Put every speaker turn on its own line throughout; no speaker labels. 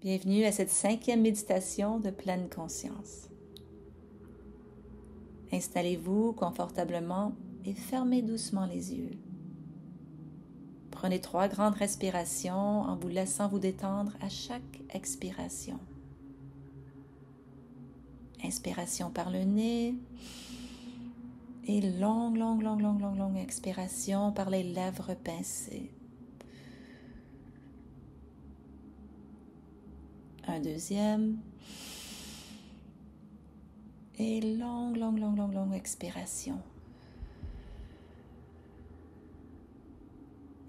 Bienvenue à cette 5e méditation de pleine conscience. Installez-vous confortablement et fermez doucement les yeux. Prenez 3 grandes respirations en vous laissant vous détendre à chaque expiration. Inspiration par le nez et longue expiration par les lèvres pincées. Un deuxième. Et longue expiration.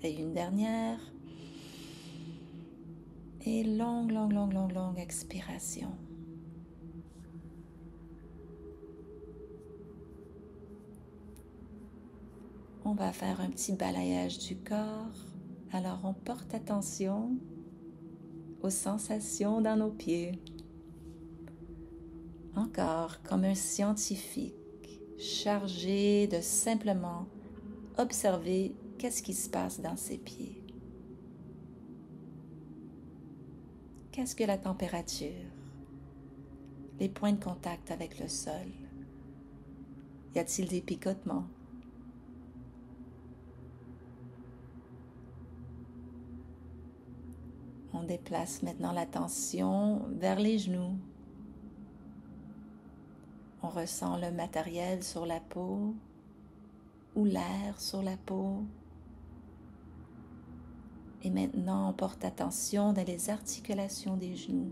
Et une dernière. Et longue expiration. On va faire un petit balayage du corps. Alors on porte attention aux sensations dans nos pieds. Encore comme un scientifique chargé de simplement observer qu'est-ce qui se passe dans ses pieds. Qu'est-ce que la température? Les points de contact avec le sol? Y a-t-il des picotements? On déplace maintenant l'attention vers les genoux. On ressent le matériel sur la peau ou l'air sur la peau. Et maintenant, on porte attention dans les articulations des genoux.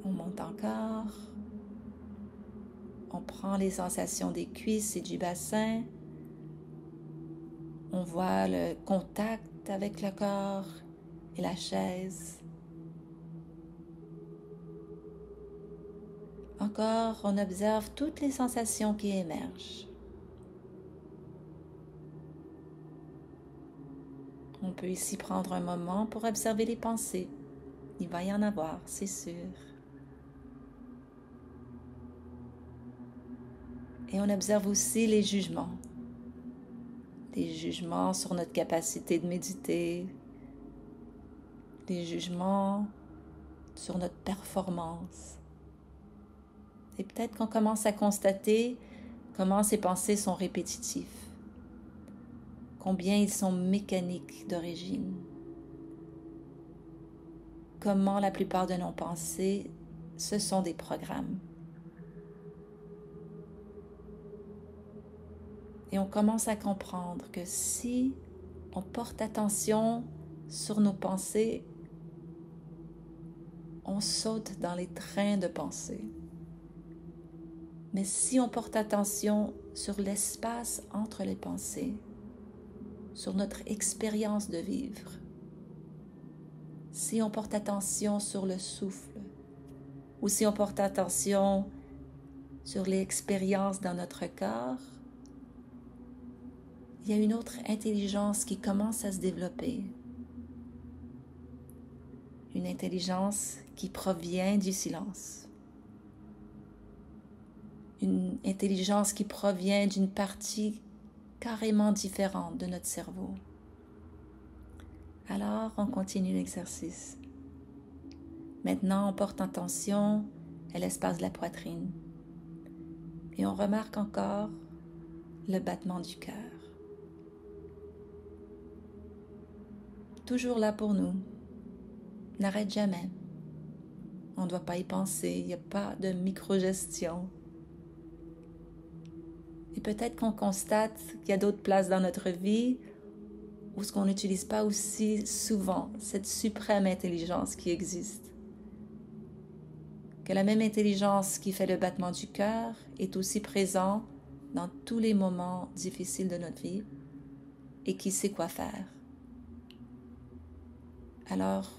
On monte encore. On prend les sensations des cuisses et du bassin. On voit le contact avec le corps et la chaise. Encore, on observe toutes les sensations qui émergent. On peut ici prendre un moment pour observer les pensées. Il va y en avoir, c'est sûr. Et on observe aussi les jugements. Les jugements sur notre capacité de méditer. Les jugements sur notre performance. Et peut-être qu'on commence à constater comment ces pensées sont répétitifs. Combien ils sont mécaniques d'origine. Comment la plupart de nos pensées, ce sont des programmes. Et on commence à comprendre que si on porte attention sur nos pensées, on saute dans les trains de pensée. Mais si on porte attention sur l'espace entre les pensées, sur notre expérience de vivre, si on porte attention sur le souffle, ou si on porte attention sur l'expérience dans notre corps, il y a une autre intelligence qui commence à se développer. Une intelligence qui provient du silence. Une intelligence qui provient d'une partie carrément différente de notre cerveau. Alors, on continue l'exercice. Maintenant, on porte attention à l'espace de la poitrine. Et on remarque encore le battement du cœur. Toujours là pour nous. N'arrête jamais. On ne doit pas y penser, il n'y a pas de micro-gestion. Et peut-être qu'on constate qu'il y a d'autres places dans notre vie où ce qu'on n'utilise pas aussi souvent, cette suprême intelligence qui existe. Que la même intelligence qui fait le battement du cœur est aussi présente dans tous les moments difficiles de notre vie et qui sait quoi faire. Alors,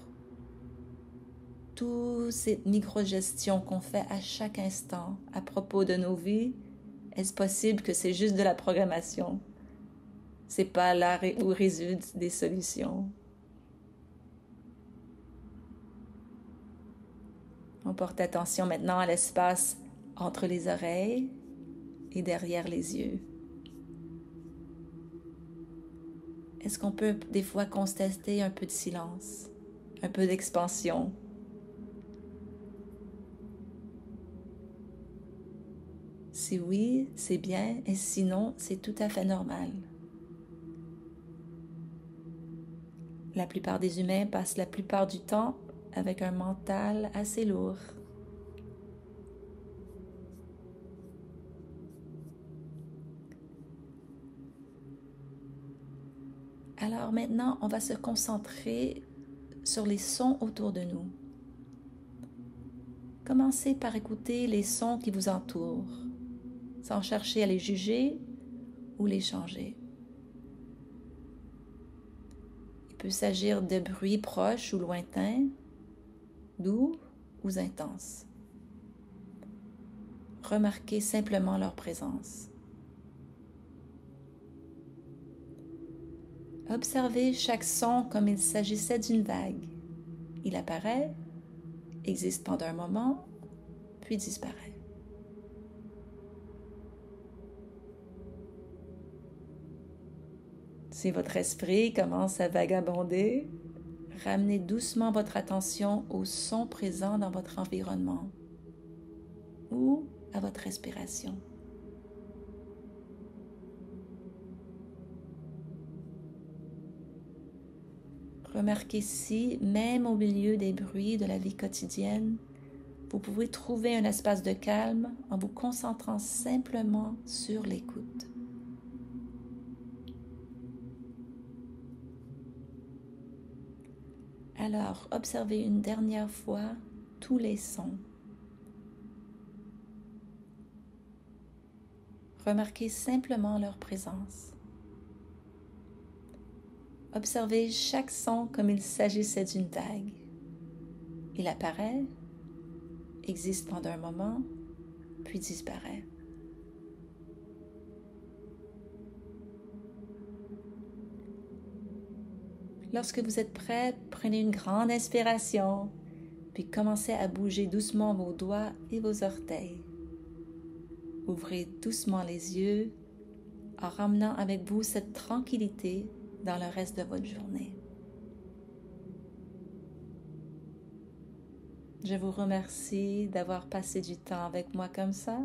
toute cette micro-gestion qu'on fait à chaque instant à propos de nos vies, est-ce possible que c'est juste de la programmation? C'est pas là où résident des solutions. On porte attention maintenant à l'espace entre les oreilles et derrière les yeux. Est-ce qu'on peut des fois constater un peu de silence, un peu d'expansion? Si oui, c'est bien, et sinon, c'est tout à fait normal. La plupart des humains passent la plupart du temps avec un mental assez lourd. Alors maintenant, on va se concentrer sur les sons autour de nous. Commencez par écouter les sons qui vous entourent, sans chercher à les juger ou les changer. Il peut s'agir de bruits proches ou lointains, doux ou intenses. Remarquez simplement leur présence. Observez chaque son comme il s'agissait d'une vague. Il apparaît, existe pendant un moment, puis disparaît. Si votre esprit commence à vagabonder, ramenez doucement votre attention aux sons présents dans votre environnement ou à votre respiration. Remarquez si, même au milieu des bruits de la vie quotidienne, vous pouvez trouver un espace de calme en vous concentrant simplement sur l'écoute. Alors, observez une dernière fois tous les sons. Remarquez simplement leur présence. Observez chaque son comme il s'agissait d'une vague. Il apparaît, existe pendant un moment, puis disparaît. Lorsque vous êtes prêt, prenez une grande inspiration, puis commencez à bouger doucement vos doigts et vos orteils. Ouvrez doucement les yeux en ramenant avec vous cette tranquillité dans le reste de votre journée. Je vous remercie d'avoir passé du temps avec moi comme ça.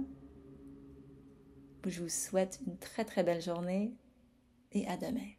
Je vous souhaite une très très belle journée et à demain.